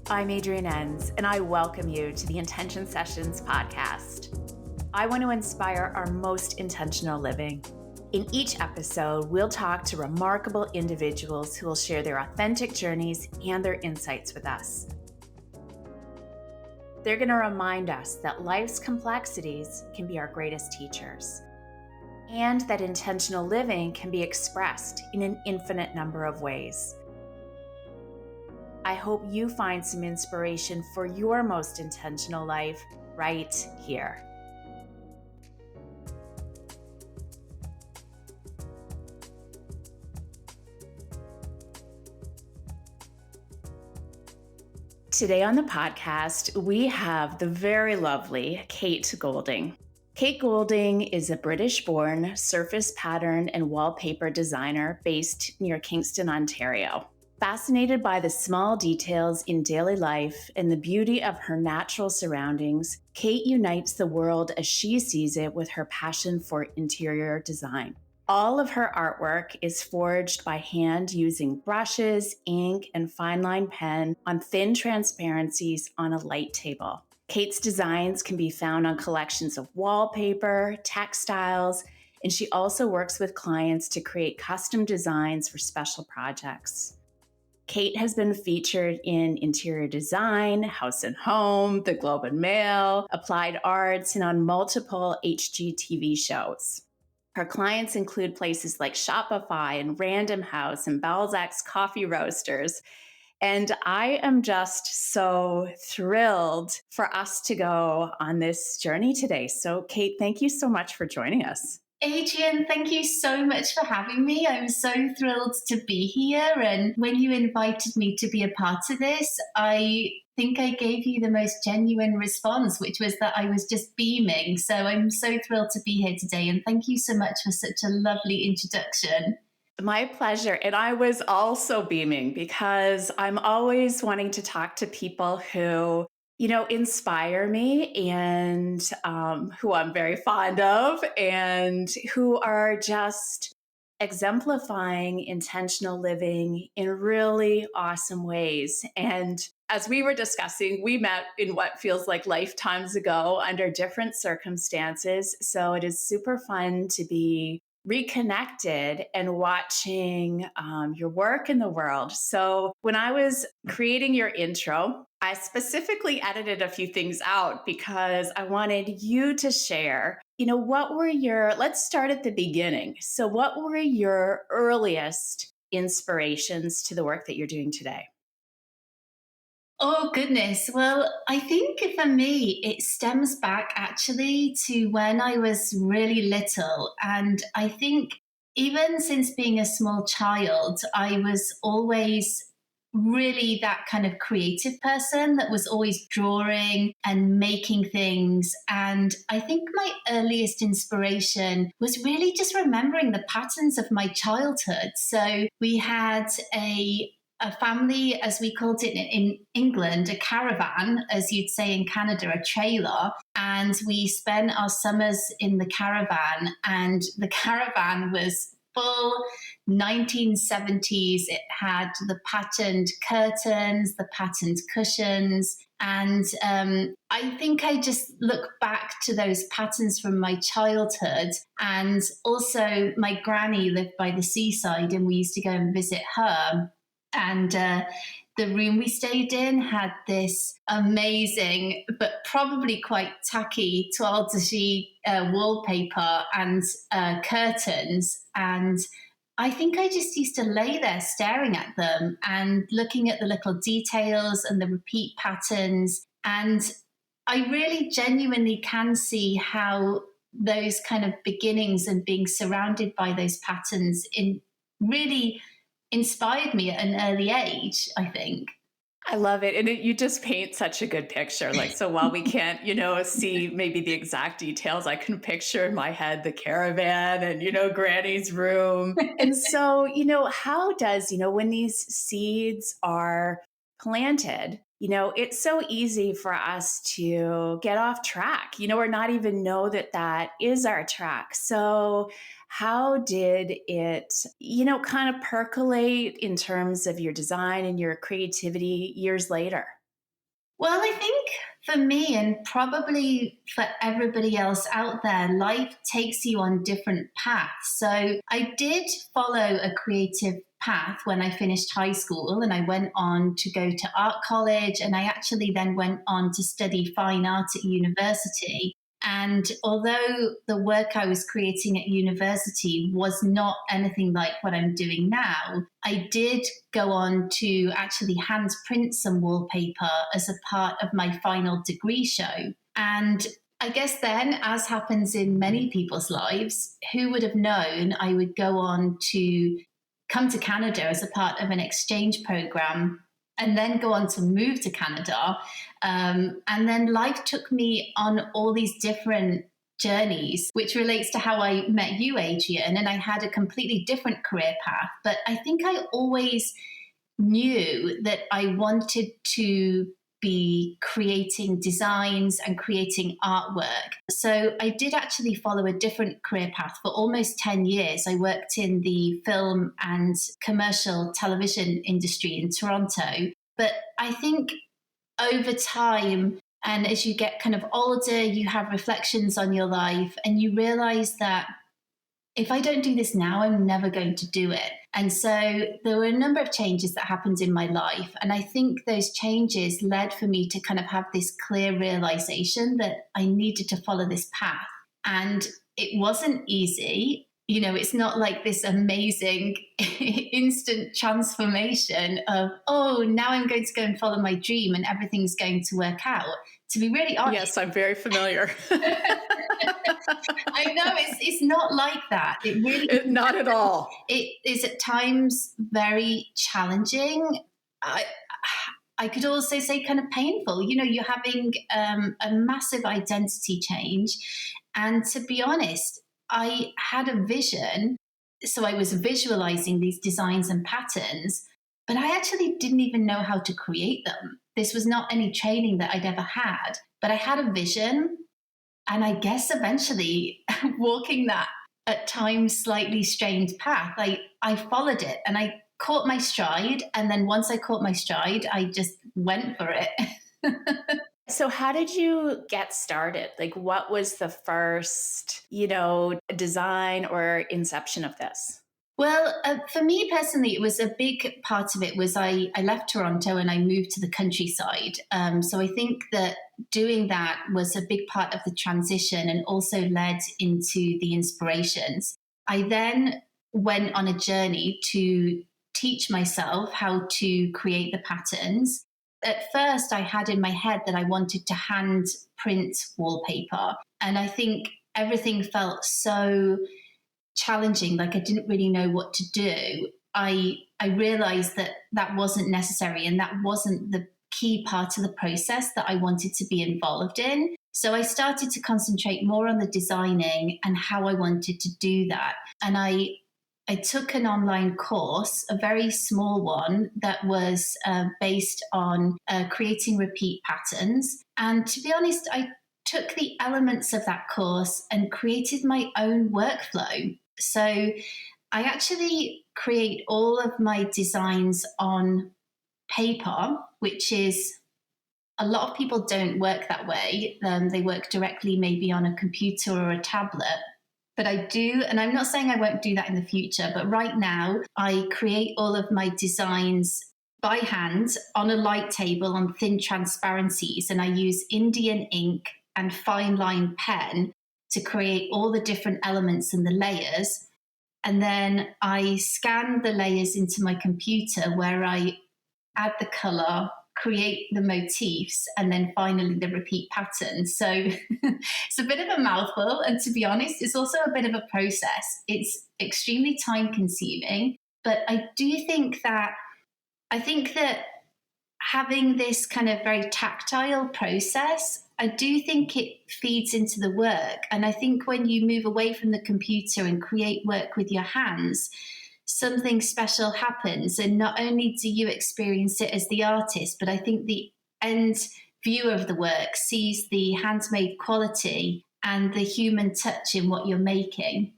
I'm Adrienne Enns, and I welcome you to the Intention Sessions podcast. I want to inspire our most intentional living. In each episode, we'll talk to remarkable individuals who will share their authentic journeys and their insights with us. They're going to remind us that life's complexities can be our greatest teachers, and that intentional living can be expressed in an infinite number of ways. I hope you find some inspiration for your most intentional life right here. Today on the podcast, we have the very lovely Kate Goulding. Kate Goulding is a British-born surface pattern and wallpaper designer based near Kingston, Ontario. Fascinated by the small details in daily life and the beauty of her natural surroundings, Kate unites the world as she sees it with her passion for interior design. All of her artwork is forged by hand using brushes, ink, and fine line pen on thin transparencies on a light table. Kate's designs can be found on collections of wallpaper, textiles, and she also works with clients to create custom designs for special projects. Kate has been featured in Interior Design, House and Home, The Globe and Mail, Applied Arts, and on multiple HGTV shows. Her clients include places like Shopify and Random House and Balzac's Coffee Roasters. And I am just so thrilled for us to go on this journey today. So, Kate, thank you so much for joining us. Adrienne, thank you so much for having me. I'm so thrilled to be here. And when you invited me to be a part of this, I think I gave you the most genuine response, which was that I was just beaming. So I'm so thrilled to be here today. And thank you so much for such a lovely introduction. My pleasure. And I was also beaming because I'm always wanting to talk to people who inspire me and who I'm very fond of and who are just exemplifying intentional living in really awesome ways. And as we were discussing, we met in what feels like lifetimes ago under different circumstances. So it is super fun to be reconnected and watching your work in the world. So when I was creating your intro, I specifically edited a few things out because I wanted you to share, let's start at the beginning. So what were your earliest inspirations to the work that you're doing today? Oh, goodness. Well, I think for me, it stems back actually to when I was really little. And I think even since being a small child, I was always really that kind of creative person that was always drawing and making things. And I think my earliest inspiration was really just remembering the patterns of my childhood. So we had a family, as we called it in England, a caravan, as you'd say in Canada, a trailer. And we spent our summers in the caravan, and the caravan was full 1970s. It had the patterned curtains, the patterned cushions. And I think I just look back to those patterns from my childhood. And also my granny lived by the seaside, and we used to go and visit her. And the room we stayed in had this amazing, but probably quite tacky toile de gis wallpaper and curtains. And I think I just used to lay there staring at them and looking at the little details and the repeat patterns. And I really genuinely can see how those kind of beginnings and being surrounded by those patterns in really inspired me at an early age, I think. I love it. And you just paint such a good picture. So while we can't, see maybe the exact details, I can picture in my head the caravan and, Granny's room. And so, how does, when these seeds are planted, it's so easy for us to get off track, or not even know that that is our track. So how did it, kind of percolate in terms of your design and your creativity years later? Well, I think for me, and probably for everybody else out there, life takes you on different paths. So I did follow a creative path when I finished high school, and I went on to go to art college, and I actually then went on to study fine art at university. And although the work I was creating at university was not anything like what I'm doing now, I did go on to actually hand print some wallpaper as a part of my final degree show. And I guess then, as happens in many people's lives, who would have known I would go on to come to Canada as a part of an exchange program and then go on to move to Canada. And then life took me on all these different journeys, which relates to how I met you, Adrian. And I had a completely different career path. But I think I always knew that I wanted to be creating designs and creating artwork. So I did actually follow a different career path for almost 10 years. I worked in the film and commercial television industry in Toronto. But I think over time, and as you get kind of older, you have reflections on your life and you realize that if I don't do this now, I'm never going to do it. And so there were a number of changes that happened in my life. And I think those changes led for me to kind of have this clear realization that I needed to follow this path. And it wasn't easy. You know, it's not like this amazing instant transformation of, oh, now I'm going to go and follow my dream and everything's going to work out. To be really honest. Yes, I'm very familiar. I know it's not like that. It really not at all. It is at times very challenging. I could also say kind of painful. You know, you're having a massive identity change. And to be honest, I had a vision. So I was visualizing these designs and patterns, but I actually didn't even know how to create them. This was not any training that I'd ever had, but I had a vision. And I guess eventually walking that at times slightly strained path, I followed it and I caught my stride. And then once I caught my stride, I just went for it. So how did you get started? Like, what was the first, design or inception of this? Well, for me personally, it was a big part of it was I left Toronto and I moved to the countryside. So I think that doing that was a big part of the transition and also led into the inspirations. I then went on a journey to teach myself how to create the patterns. At first, I had in my head that I wanted to hand print wallpaper. And I think everything felt so challenging, like I didn't really know what to do. I realized that that wasn't necessary and that wasn't the key part of the process that I wanted to be involved in. So I started to concentrate more on the designing and how I wanted to do that. And I took an online course, a very small one that was based on creating repeat patterns. And to be honest, I took the elements of that course and created my own workflow. So I actually create all of my designs on paper, which is a lot of people don't work that way. They work directly maybe on a computer or a tablet. But I do, and I'm not saying I won't do that in the future, but right now I create all of my designs by hand on a light table on thin transparencies, and I use Indian ink and fine line pen to create all the different elements and the layers. And then I scan the layers into my computer where I add the color, create the motifs, and then finally the repeat pattern. So it's a bit of a mouthful. And to be honest, it's also a bit of a process. It's extremely time consuming, but I think that having this kind of very tactile process, I do think it feeds into the work. And I think when you move away from the computer and create work with your hands, something special happens. And not only do you experience it as the artist, but I think the end viewer of the work sees the handmade quality and the human touch in what you're making.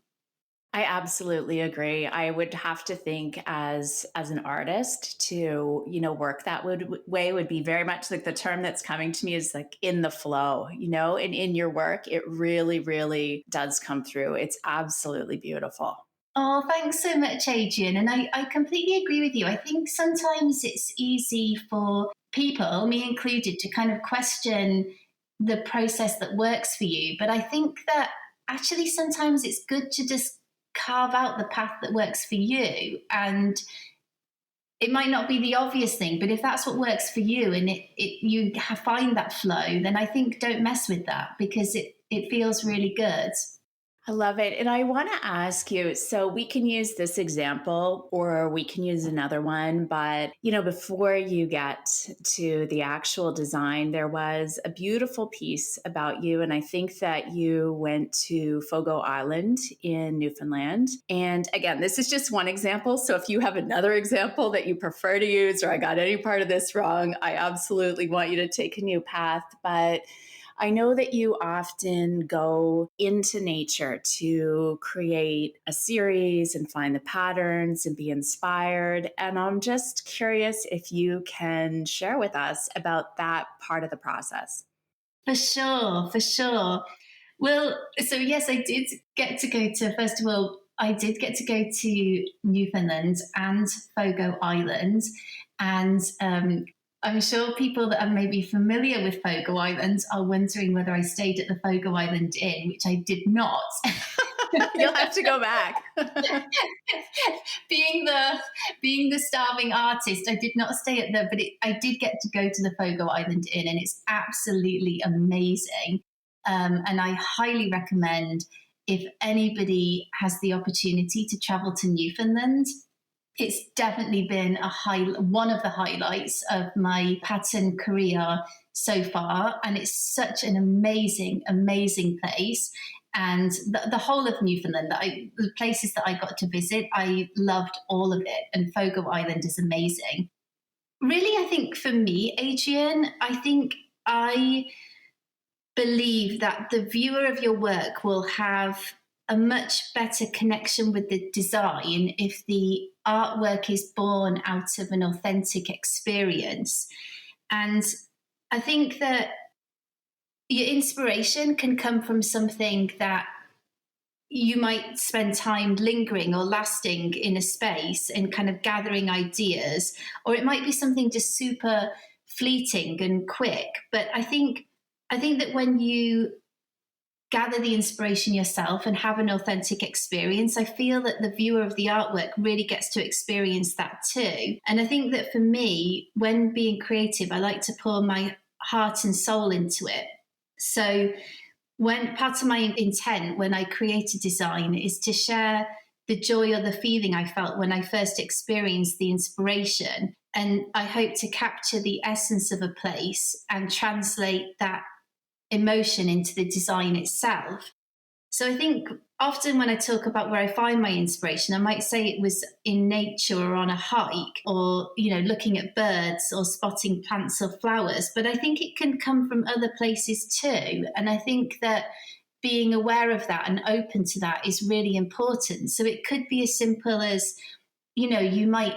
I absolutely agree. I would have to think as an artist to, work that way would be very much like the term that's coming to me is like in the flow, and in your work, it really, really does come through. It's absolutely beautiful. Oh, thanks so much, Adrian. And I completely agree with you. I think sometimes it's easy for people, me included, to kind of question the process that works for you. But I think that actually sometimes it's good to just carve out the path that works for you. And it might not be the obvious thing, but if that's what works for you and you find that flow, then I think don't mess with that because it feels really good. I love it. And I want to ask you, so we can use this example or we can use another one, but before you get to the actual design, there was a beautiful piece about you. And I think that you went to Fogo Island in Newfoundland. And again, this is just one example. So if you have another example that you prefer to use, or I got any part of this wrong, I absolutely want you to take a new path. But I know that you often go into nature to create a series and find the patterns and be inspired. And I'm just curious if you can share with us about that part of the process. For sure, for sure. Well, so yes, I did get to go to, first of all, I did get to go to Newfoundland and Fogo Island. And I'm sure people that are maybe familiar with Fogo Island are wondering whether I stayed at the Fogo Island Inn, which I did not. You'll have to go back. being the starving artist, I did not stay at the, but I did get to go to the Fogo Island Inn, and it's absolutely amazing. And I highly recommend if anybody has the opportunity to travel to Newfoundland. It's definitely been one of the highlights of my pattern career so far, and it's such an amazing, amazing place. And the whole of Newfoundland, the places that I got to visit, I loved all of it. And Fogo Island is amazing. Really, I think for me, Adrian, I think I believe that the viewer of your work will have a much better connection with the design if the artwork is born out of an authentic experience. And I think that your inspiration can come from something that you might spend time lingering or lasting in a space and kind of gathering ideas, or it might be something just super fleeting and quick. But I think that when you gather the inspiration yourself and have an authentic experience, I feel that the viewer of the artwork really gets to experience that too. And I think that for me, when being creative, I like to pour my heart and soul into it. So when part of my intent when I create a design is to share the joy or the feeling I felt when I first experienced the inspiration. And I hope to capture the essence of a place and translate that emotion into the design itself. So I think often when I talk about where I find my inspiration, I might say it was in nature or on a hike or, looking at birds or spotting plants or flowers. But I think it can come from other places too. And I think that being aware of that and open to that is really important. So it could be as simple as, you might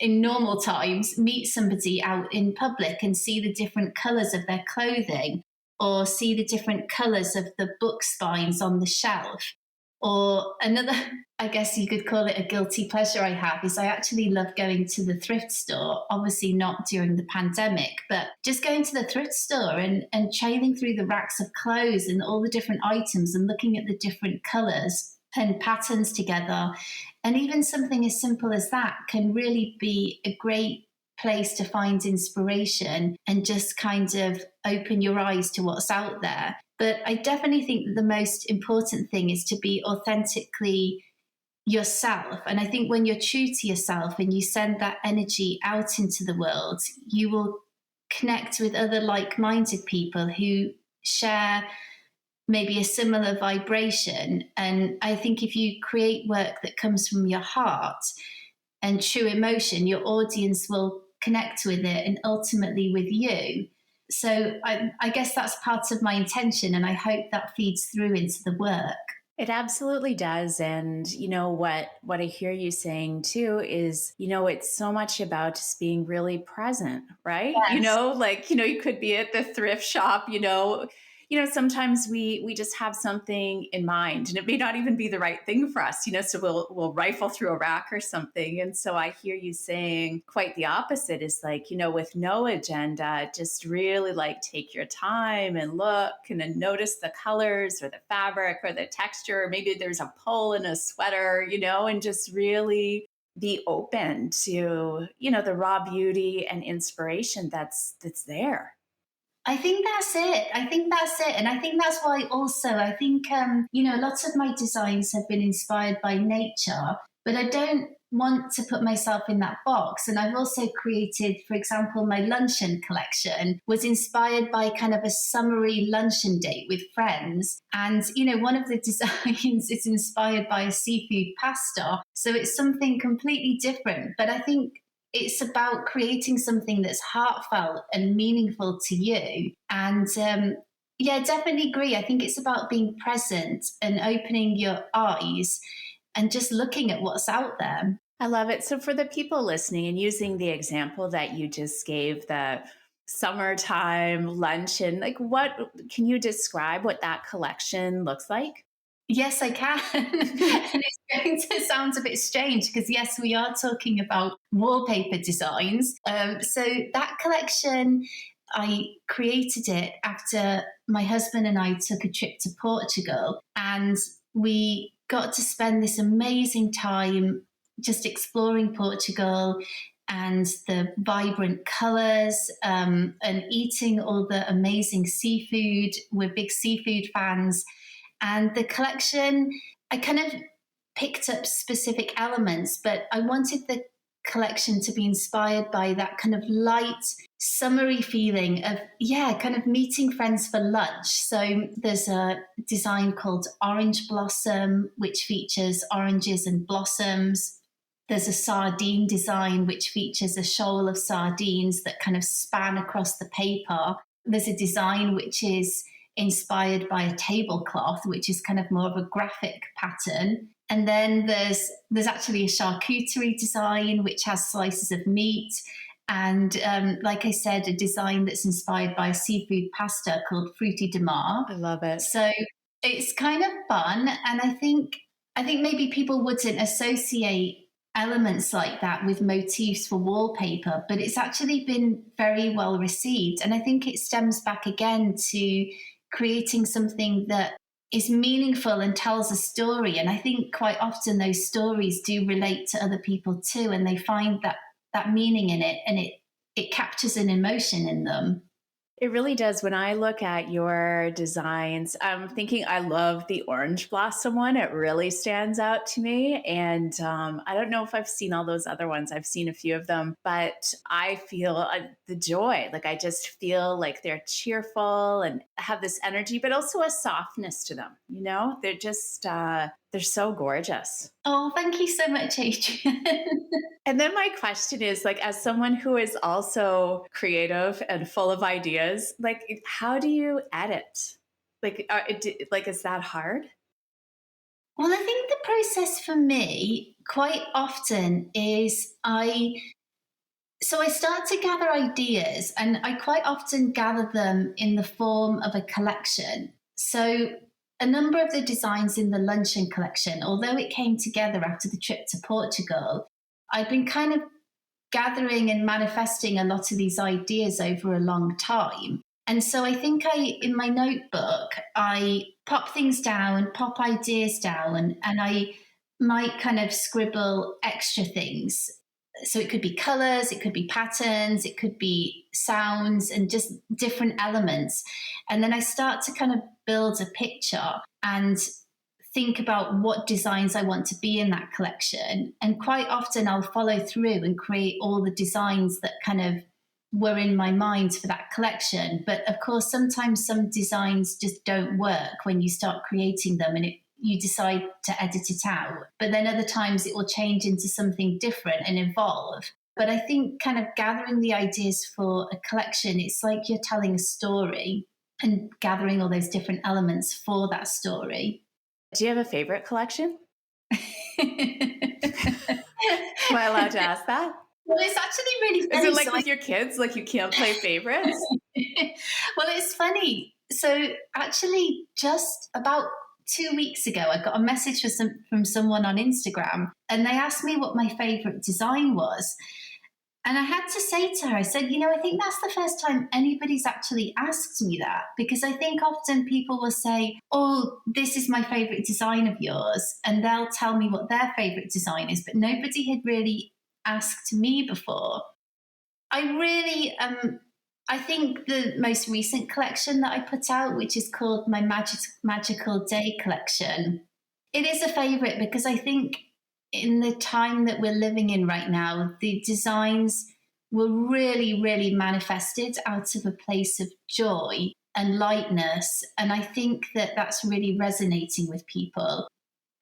in normal times meet somebody out in public and see the different colours of their clothing, or see the different colours of the book spines on the shelf. Or another, I guess you could call it a guilty pleasure I have, is I actually love going to the thrift store, obviously not during the pandemic, but just going to the thrift store and trading through the racks of clothes and all the different items and looking at the different colours and patterns together. And even something as simple as that can really be a great place to find inspiration and just kind of open your eyes to what's out there. But I definitely think that the most important thing is to be authentically yourself. And I think when you're true to yourself and you send that energy out into the world, you will connect with other like-minded people who share maybe a similar vibration. And I think if you create work that comes from your heart and true emotion, your audience will connect with it and ultimately with you. So I guess that's part of my intention, and I hope that feeds through into the work. It absolutely does. And what I hear you saying too is, it's so much about just being really present, right? Yes. You could be at the thrift shop, sometimes we just have something in mind and it may not even be the right thing for us, so we'll rifle through a rack or something. And so I hear you saying quite the opposite is like, with no agenda, just really like take your time and look and then notice the colors or the fabric or the texture. Maybe there's a pull in a sweater, and just really be open to, the raw beauty and inspiration that's there. I think that's it. I think that's it. And I think that's why also, I think, lots of my designs have been inspired by nature, but I don't want to put myself in that box. And I've also created, for example, my luncheon collection was inspired by kind of a summery luncheon date with friends. And, one of the designs is inspired by a seafood pasta. So it's something completely different. But I think it's about creating something that's heartfelt and meaningful to you. And yeah, definitely agree. I think it's about being present and opening your eyes and just looking at what's out there. I love it. So, for the people listening and using the example that you just gave, the summertime luncheon, like what can you describe what that collection looks like? Yes, I can. And it's going to sound a bit strange because, yes, we are talking about wallpaper designs. So, that collection, I created it after my husband and I took a trip to Portugal, and we got to spend this amazing time just exploring Portugal and the vibrant colors, and eating all the amazing seafood. We're big seafood fans. And the collection, I kind of picked up specific elements, but I wanted the collection to be inspired by that kind of light, summery feeling of, yeah, kind of meeting friends for lunch. So there's a design called Orange Blossom, which features oranges and blossoms. There's a sardine design, which features a shoal of sardines that kind of span across the paper. There's a design which is inspired by a tablecloth, which is kind of more of a graphic pattern. And then there's actually a charcuterie design, which has slices of meat. And like I said, a design that's inspired by a seafood pasta called Frutti di Mar. I love it. So it's kind of fun. And I think maybe people wouldn't associate elements like that with motifs for wallpaper, but it's actually been very well received. And I think it stems back again to creating something that is meaningful and tells a story. And I think quite often those stories do relate to other people too, and they find that meaning in it, and it captures an emotion in them. It really does. When I look at your designs, I'm thinking I love the orange blossom one. It really stands out to me. And I don't know if I've seen all those other ones. I've seen a few of them, but I feel the joy. Like I just feel like they're cheerful and have this energy, but also a softness to them. They're just, they're so gorgeous. Oh, thank you so much, Adrian. And then my question is like, as someone who is also creative and full of ideas, like, how do you edit? Like, is that hard? Well, I think the process for me quite often is I start to gather ideas, and I quite often gather them in the form of a collection. So a number of the designs in the luncheon collection, although it came together after the trip to Portugal, I've been kind of gathering and manifesting a lot of these ideas over a long time. And so I think in my notebook, I pop things down, pop ideas down, and I might kind of scribble extra things. So it could be colors, it could be patterns, it could be sounds, and just different elements. And then I start to kind of build a picture and think about what designs I want to be in that collection. And quite often I'll follow through and create all the designs that kind of were in my mind for that collection. But of course, sometimes some designs just don't work when you start creating them, and you decide to edit it out. But then other times it will change into something different and evolve. But I think kind of gathering the ideas for a collection, it's like you're telling a story and gathering all those different elements for that story. Do you have a favorite collection? Am I allowed to ask that? Well, it's actually really Is it funny. like with your kids, like you can't play favorites? Well, it's funny. So actually, just about 2 weeks ago, I got a message from someone on Instagram, and they asked me what my favorite design was. And I had to say to her, I said, I think that's the first time anybody's actually asked me that, because I think often people will say, oh, this is my favorite design of yours. And they'll tell me what their favorite design is, but nobody had really asked me before. I really, I think the most recent collection that I put out, which is called my Magical Day collection, it is a favorite because I think in the time that we're living in right now, the designs were really, really manifested out of a place of joy and lightness. And I think that that's really resonating with people.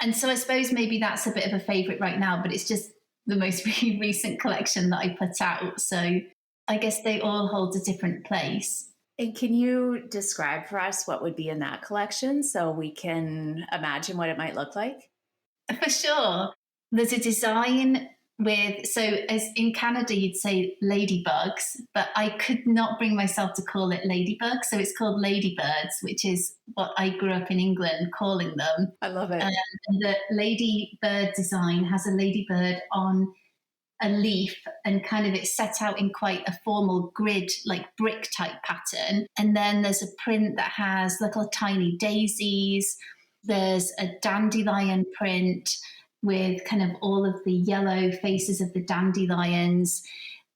And so I suppose maybe that's a bit of a favorite right now, but it's just the most recent collection that I put out. So I guess they all hold a different place. And can you describe for us what would be in that collection so we can imagine what it might look like? For sure. There's a design with, so as in Canada, you'd say ladybugs, but I could not bring myself to call it ladybugs. So it's called ladybirds, which is what I grew up in England calling them. I love it. And the ladybird design has a ladybird on a leaf, and kind of it's set out in quite a formal grid, like brick type pattern. And then there's a print that has little tiny daisies. There's a dandelion print with kind of all of the yellow faces of the dandelions.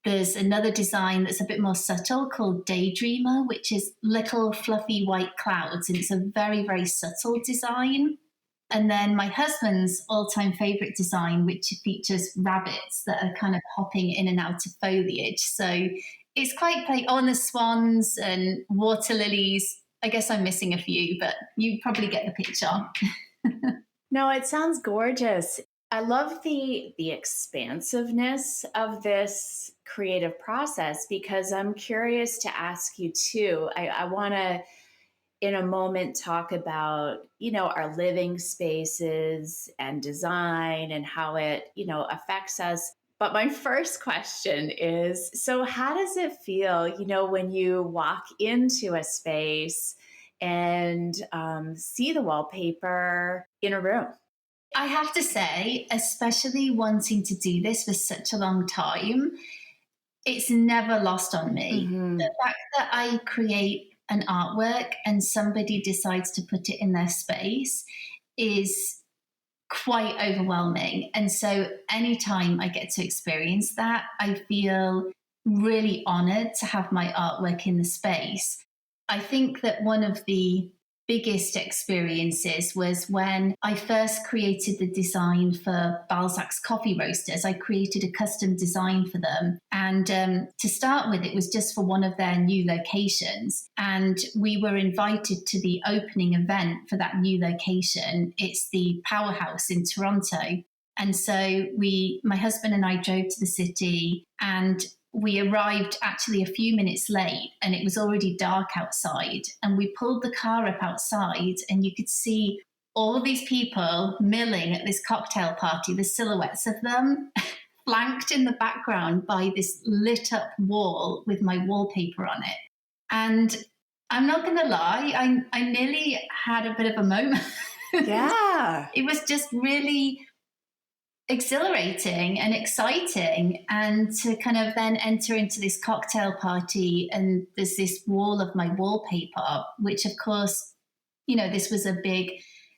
There's another design that's a bit more subtle called Daydreamer, which is little fluffy white clouds. And it's a very, very subtle design. And then my husband's all-time favorite design, which features rabbits that are kind of hopping in and out of foliage. So it's quite like on the swans and water lilies. I guess I'm missing a few, but you probably get the picture. No, it sounds gorgeous. I love the expansiveness of this creative process, because I'm curious to ask you too. I want to, in a moment, talk about, our living spaces and design and how it, affects us. But my first question is, so how does it feel, when you walk into a space and see the wallpaper in a room? I have to say, especially wanting to do this for such a long time, it's never lost on me. Mm-hmm. The fact that I create an artwork and somebody decides to put it in their space is quite overwhelming. And so anytime I get to experience that, I feel really honored to have my artwork in the space. I think that one of the biggest experiences was when I first created the design for Balzac's coffee roasters. I created a custom design for them. And to start with, it was just for one of their new locations. And we were invited to the opening event for that new location. It's the Powerhouse in Toronto. And so my husband and I drove to the city, and we arrived actually a few minutes late, and it was already dark outside. And we pulled the car up outside, and you could see all of these people milling at this cocktail party, the silhouettes of them, flanked in the background by this lit up wall with my wallpaper on it. And I'm not going to lie, I nearly had a bit of a moment. Yeah. It was just really exhilarating and exciting, and to kind of then enter into this cocktail party, and there's this wall of my wallpaper, which of course, this was a big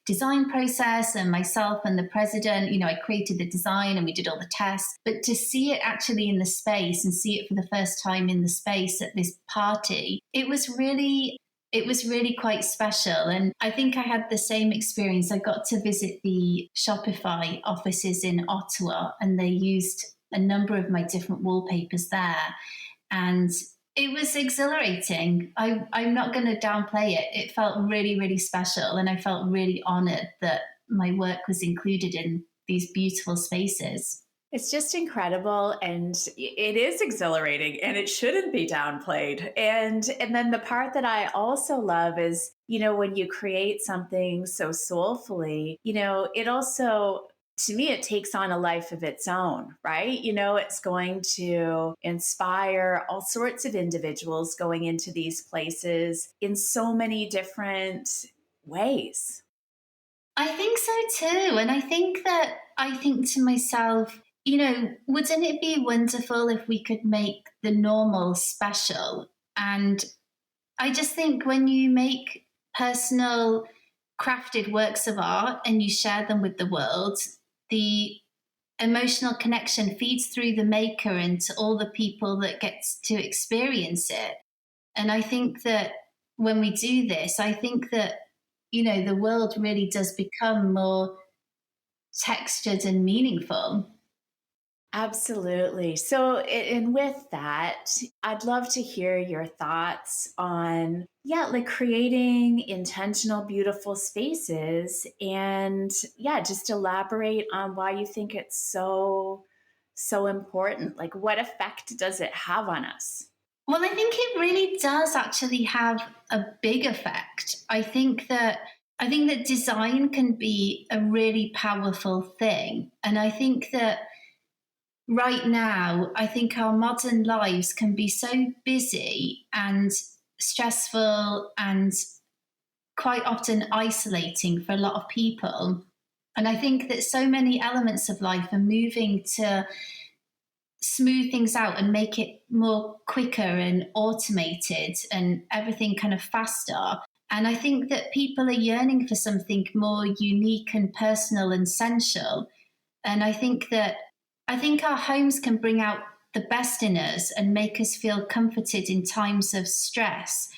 design process, and myself and the president, I created the design and we did all the tests, but to see it actually in the space and see it for the first time in the space at this party, it was really quite special. And I think I had the same experience. I got to visit the Shopify offices in Ottawa, and they used a number of my different wallpapers there. And it was exhilarating. I'm not going to downplay it. It felt really, really special. And I felt really honored that my work was included in these beautiful spaces. It's just incredible, and it is exhilarating, and it shouldn't be downplayed. And then the part that I also love is, when you create something so soulfully, it also, to me, it takes on a life of its own, right? It's going to inspire all sorts of individuals going into these places in so many different ways. I think so too. And I think to myself, wouldn't it be wonderful if we could make the normal special? And I just think when you make personal, crafted works of art and you share them with the world, the emotional connection feeds through the maker and to all the people that gets to experience it. And I think that when we do this, I think that, the world really does become more textured and meaningful. Absolutely. So, and with that, I'd love to hear your thoughts on, yeah, like creating intentional, beautiful spaces. And yeah, just elaborate on why you think it's so important. Like, what effect does it have on us? Well, I think it really does actually have a big effect. I think that design can be a really powerful thing. And I think that right now, I think our modern lives can be so busy and stressful and quite often isolating for a lot of people. And I think that so many elements of life are moving to smooth things out and make it more quicker and automated and everything kind of faster. And I think that people are yearning for something more unique and personal and sensual. And I think our homes can bring out the best in us and make us feel comforted in times of stress,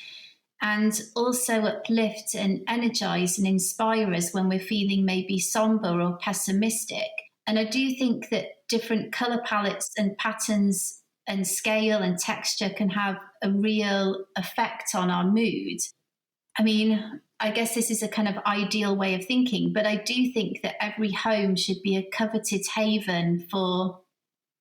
and also uplift and energize and inspire us when we're feeling maybe somber or pessimistic. And I do think that different color palettes and patterns and scale and texture can have a real effect on our mood. I mean, I guess this is a kind of ideal way of thinking, but I do think that every home should be a coveted haven for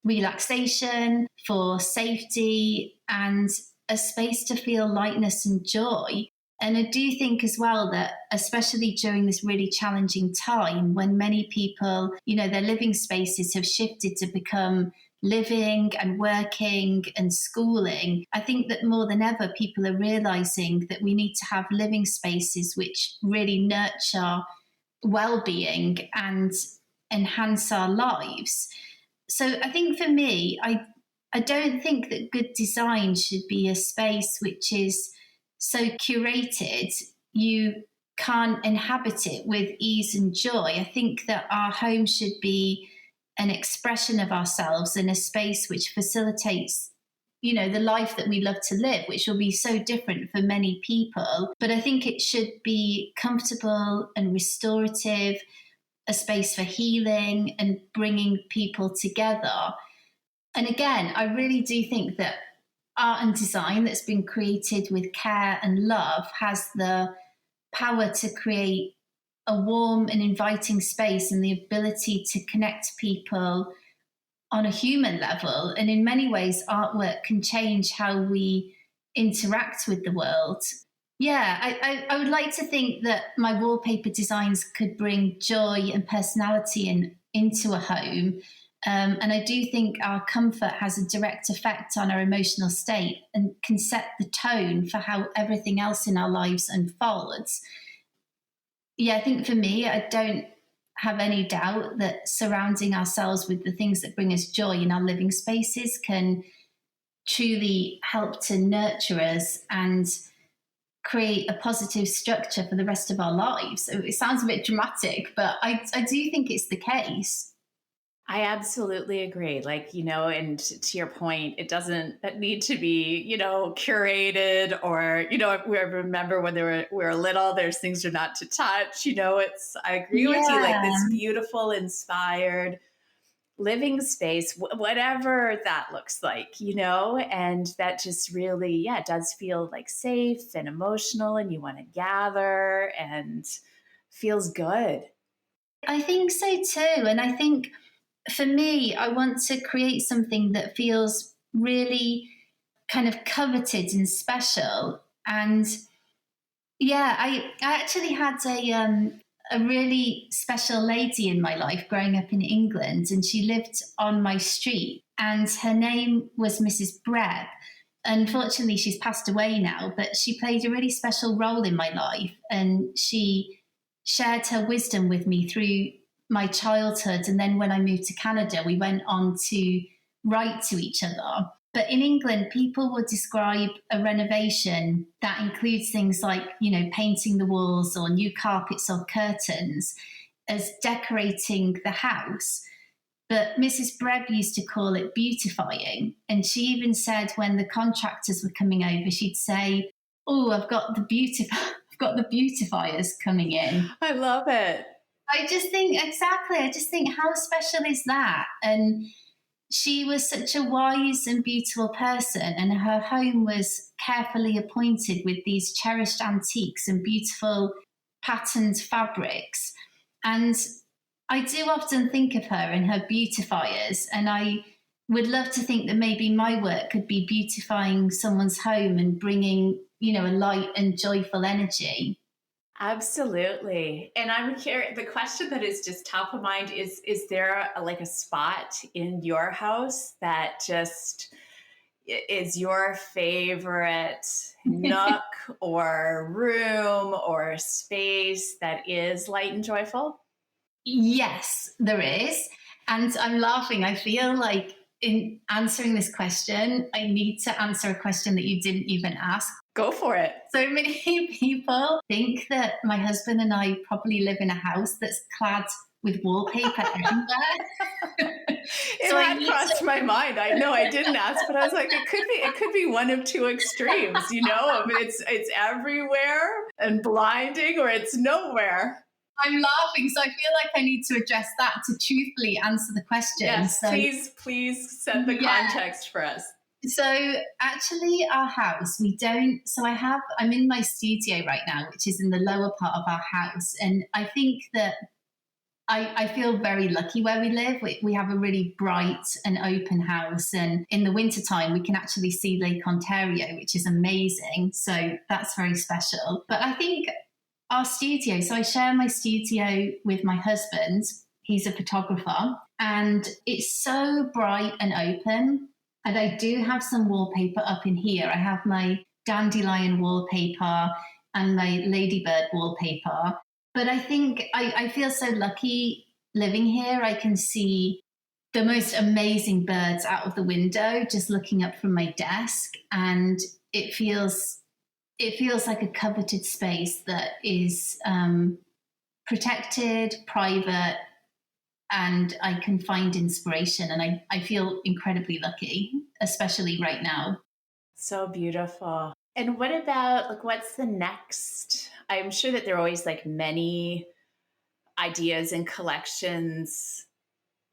relaxation, for safety, and a space to feel lightness and joy. And I do think as well that, especially during this really challenging time when many people, their living spaces have shifted to become living and working and schooling, I think that more than ever, people are realizing that we need to have living spaces which really nurture well being and enhance our lives. So I think for me, I don't think that good design should be a space which is so curated you can't inhabit it with ease and joy. I think that our home should be an expression of ourselves in a space which facilitates, the life that we love to live, which will be so different for many people. But I think it should be comfortable and restorative, a space for healing and bringing people together. And again, I really do think that art and design that's been created with care and love has the power to create a warm and inviting space and the ability to connect people on a human level. And in many ways, artwork can change how we interact with the world. Yeah, I would like to think that my wallpaper designs could bring joy and personality into a home. And I do think our comfort has a direct effect on our emotional state and can set the tone for how everything else in our lives unfolds. Yeah, I think for me, I don't have any doubt that surrounding ourselves with the things that bring us joy in our living spaces can truly help to nurture us and create a positive structure for the rest of our lives. So it sounds a bit dramatic, but I do think it's the case. I absolutely agree. Like, and to your point, it doesn't need to be, curated or, we remember when we were little, there's things are not to touch, I agree with you, like Yeah. this beautiful, inspired living space, whatever that looks like, and that just really, yeah, does feel like safe and emotional and you want to gather and feels good. I think so too. And I think for me, I want to create something that feels really kind of coveted and special. And yeah, I actually had a really special lady in my life growing up in England, and she lived on my street, and her name was Mrs. Brebb. Unfortunately, she's passed away now, but she played a really special role in my life, and she shared her wisdom with me through my childhood. And then when I moved to Canada, we went on to write to each other. But in England, people would describe a renovation that includes things like, painting the walls or new carpets or curtains as decorating the house. But Mrs. Brebb used to call it beautifying. And she even said when the contractors were coming over, she'd say, "Oh, I've got the beautifiers coming in." I love it. I just think, exactly, I just think, how special is that? And she was such a wise and beautiful person, and her home was carefully appointed with these cherished antiques and beautiful patterned fabrics. And I do often think of her and her beautifiers, and I would love to think that maybe my work could be beautifying someone's home and bringing, a light and joyful energy. Absolutely. And I'm curious, the question that is just top of mind is there like a spot in your house that just is your favorite nook or room or space that is light and joyful? Yes, there is. And I'm laughing. I feel like in answering this question, I need to answer a question that you didn't even ask. Go for it. So many people think that my husband and I probably live in a house that's clad with wallpaper everywhere. It had crossed my mind. I know I didn't ask, but I was like, it could be one of two extremes, of it's everywhere and blinding, or it's nowhere. I'm laughing, so I feel like I need to address that to truthfully answer the question. Yes, so, please set the context for us. So actually our house, I'm in my studio right now, which is in the lower part of our house. And I think that I feel very lucky where we live. We have a really bright and open house. And in the wintertime, we can actually see Lake Ontario, which is amazing. So that's very special. But I think our studio, so I share my studio with my husband. He's a photographer, and it's so bright and open. And I do have some wallpaper up in here. I have my dandelion wallpaper and my ladybird wallpaper. But I think I feel so lucky living here. I can see the most amazing birds out of the window just looking up from my desk. And it feels like a coveted space that is protected, private, and I can find inspiration. And I feel incredibly lucky, especially right now. So beautiful. And what about, what's the next? I'm sure that there are always many ideas and collections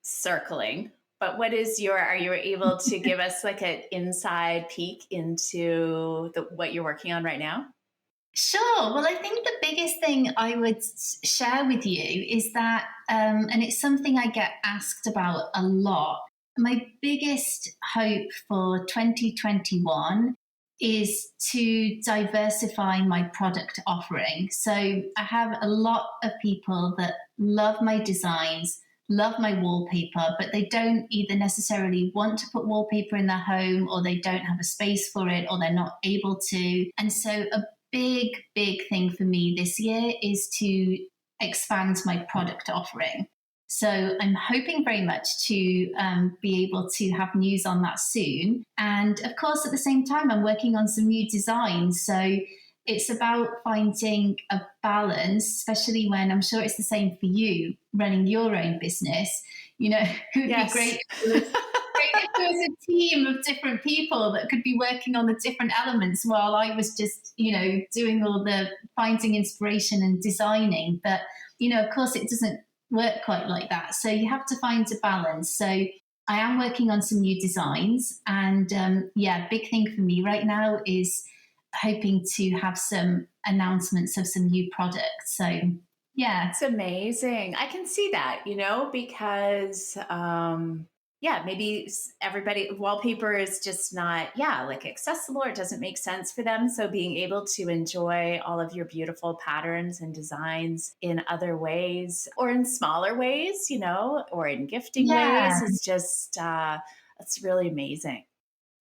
circling, but what is are you able to give us an inside peek into what you're working on right now? Sure. Well, I think the biggest thing I would share with you is that, and it's something I get asked about a lot, my biggest hope for 2021 is to diversify my product offering. So I have a lot of people that love my designs, love my wallpaper, but they don't either necessarily want to put wallpaper in their home, or they don't have a space for it, or they're not able to. And so a big thing for me this year is to expand my product offering. So I'm hoping very much to be able to have news on that soon. And of course, at the same time, I'm working on some new designs. So it's about finding a balance, especially when I'm sure it's the same for you running your own business. It would be great if there was a team of different people that could be working on the different elements while I was just, doing all the finding inspiration and designing. But, of course, it doesn't work quite like that. So you have to find a balance. So I am working on some new designs. And big thing for me right now is hoping to have some announcements of some new products. So Yeah. It's amazing. I can see that, because yeah, maybe everybody wallpaper is just not, yeah, like accessible or it doesn't make sense for them. So being able to enjoy all of your beautiful patterns and designs in other ways or in smaller ways, or in gifting Yeah. ways is just it's really amazing.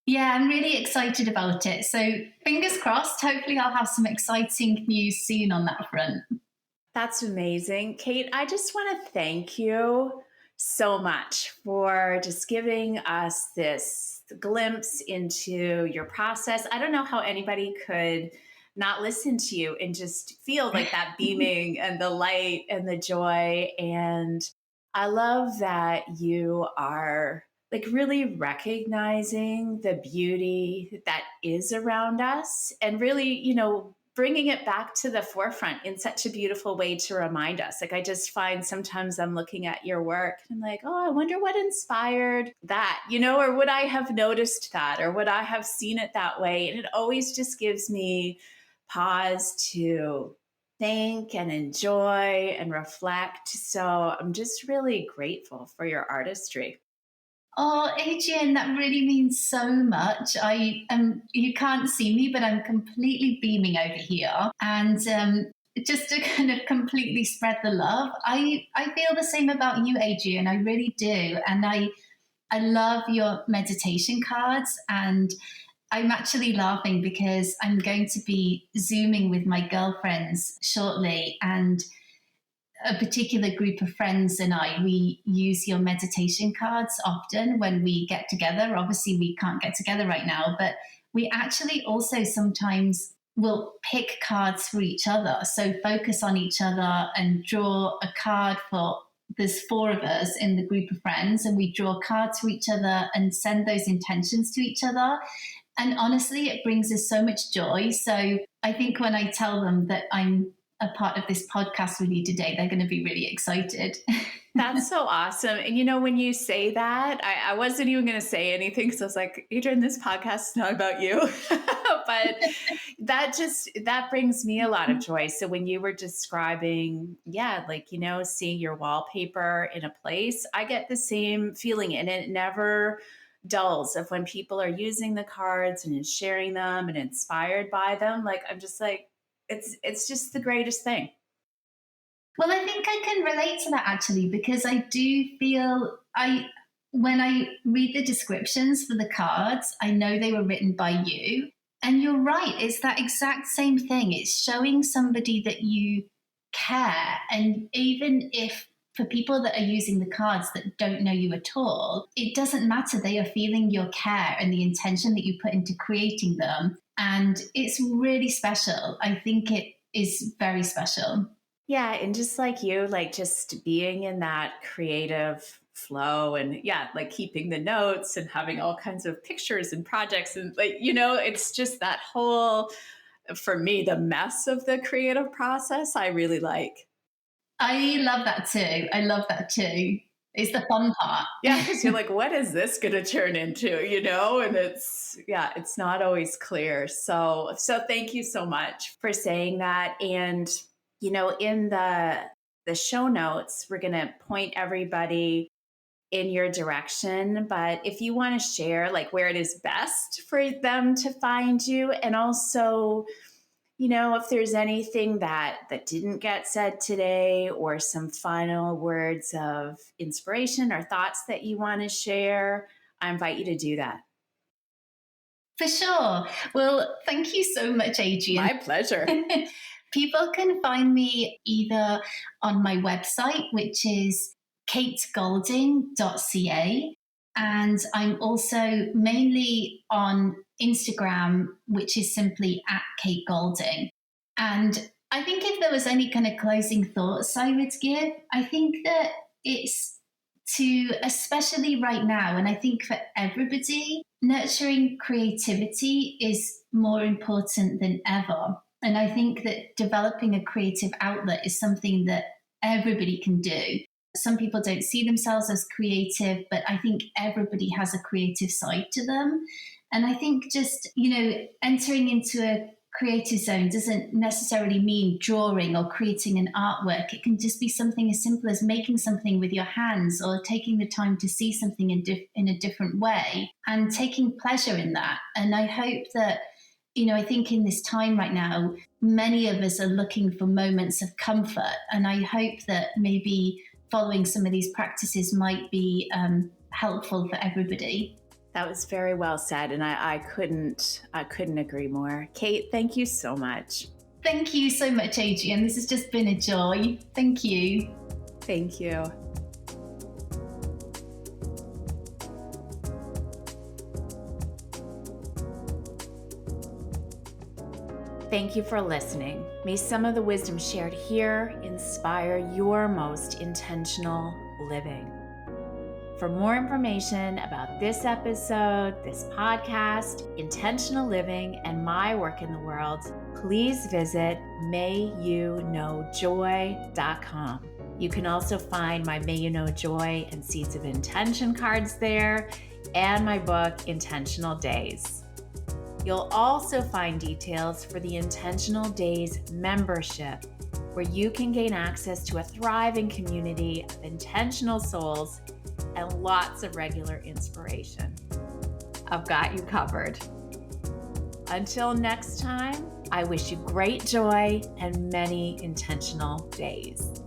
Yeah, I'm really excited about it. So fingers crossed, hopefully I'll have some exciting news soon on that front. That's amazing. Kate, I just want to thank you so much for just giving us this glimpse into your process. I don't know how anybody could not listen to you and just feel like that beaming and the light and the joy. And I love that you are like really recognizing the beauty that is around us and really, bringing it back to the forefront in such a beautiful way to remind us. Like, I just find sometimes I'm looking at your work and I'm like, oh, I wonder what inspired that, or would I have noticed that, or would I have seen it that way? And it always just gives me pause to think and enjoy and reflect. So I'm just really grateful for your artistry. Oh, Adrian, that really means so much. I you can't see me, but I'm completely beaming over here. And just to kind of completely spread the love, I feel the same about you, Adrian. I really do. And I love your meditation cards. And I'm actually laughing because I'm going to be Zooming with my girlfriends shortly. And a particular group of friends and we use your meditation cards often when we get together. Obviously, we can't get together right now, but we actually also sometimes will pick cards for each other. So focus on each other and draw a card for. There's four of us in the group of friends, and we draw cards for each other and send those intentions to each other. And honestly, it brings us so much joy. So I think when I tell them that I'm a part of this podcast with you today, they're going to be really excited. That's so awesome. And when you say that, I wasn't even going to say anything because I was like, Adrian, this podcast is not about you. But that brings me a lot of joy. So when you were describing, yeah, like, seeing your wallpaper in a place, I get the same feeling and it never dulls of when people are using the cards and sharing them and inspired by them. Like, I'm just like, it's just the greatest thing. Well, I think I can relate to that actually because I do feel when I read the descriptions for the cards, I know they were written by you. And you're right, it's that exact same thing. It's showing somebody that you care. And even if for people that are using the cards that don't know you at all, it doesn't matter. They are feeling your care and the intention that you put into creating them. And it's really special. I think it is very special. Yeah, and just like you, like just being in that creative flow and yeah, like keeping the notes and having all kinds of pictures and projects and like, it's just that whole, for me, the mess of the creative process I really like. I love that too. I love that too. It's the fun part. Yeah, because you're like, what is this going to turn into? And yeah, it's not always clear. So thank you so much for saying that. And in the show notes, we're going to point everybody in your direction. But if you want to share like where it is best for them to find you, and also, if there's anything that didn't get said today or some final words of inspiration or thoughts that you want to share, I invite you to do that. For sure. Well, thank you so much, Adrian. My pleasure. People can find me either on my website, which is kategolding.ca. And I'm also mainly on Instagram, which is simply at Kate Golding. And I think if there was any kind of closing thoughts I would give, I think that it's to, especially right now, and I think for everybody, nurturing creativity is more important than ever. And I think that developing a creative outlet is something that everybody can do. Some people don't see themselves as creative, but I think everybody has a creative side to them. And I think just, entering into a creative zone doesn't necessarily mean drawing or creating an artwork. It can just be something as simple as making something with your hands or taking the time to see something in a different way and taking pleasure in that. And I hope that, I think in this time right now, many of us are looking for moments of comfort. And I hope that maybe following some of these practices might be helpful for everybody. That was very well said, and I couldn't agree more. Kate, thank you so much. Thank you so much, Adrienne. This has just been a joy. Thank you. Thank you. Thank you for listening. May some of the wisdom shared here inspire your most intentional living. For more information about this episode, this podcast, intentional living, and my work in the world, please visit mayyouknowjoy.com. You can also find my May You Know Joy and Seeds of Intention cards there, and my book, Intentional Days. You'll also find details for the Intentional Days membership, where you can gain access to a thriving community of intentional souls and lots of regular inspiration. I've got you covered. Until next time, I wish you great joy and many intentional days.